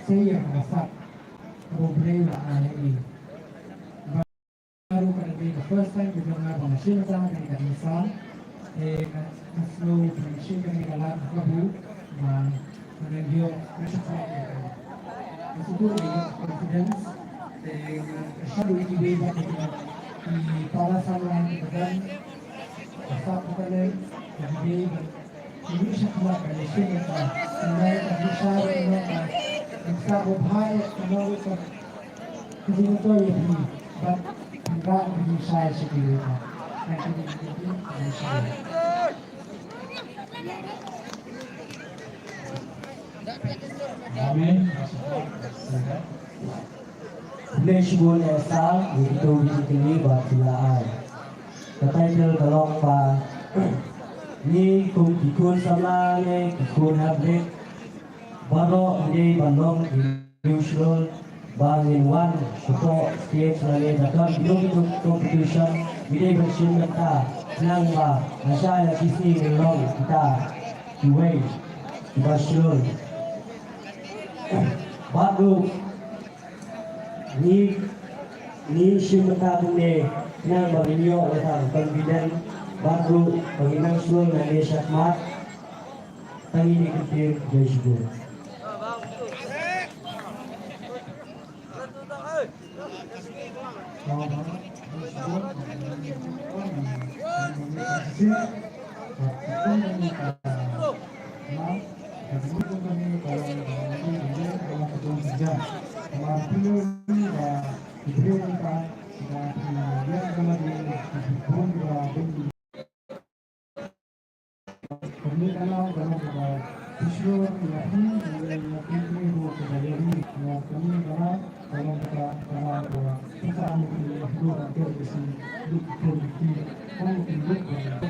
saya masak problema ini. Baru pada the first time kita dengar machine sama dengan insan, mas slow machine kami kalah kabu, menenggio machine siguro yung confidence siya yung iba para sa mga ibadan basta po kaya hindi siya kumakain siya na hindi siya nagsabobhay kumawin sa kasi ito yung but hindi siya siguro hindi siya Amin. Flexible esa itu dikini batulaan. Ketitle kalong pa ni kung kikun sama ni kikun hablik baro ni bandong usual bangin one suko stage lagi dapat bilang competition bidai version kita nang ba nasa ya kisi long kita kiway basyon baru ni simata bunyi yang baginyo atau confident baru penginang sulung na ni syakmat tangi ni ketir jaysigur Thank you.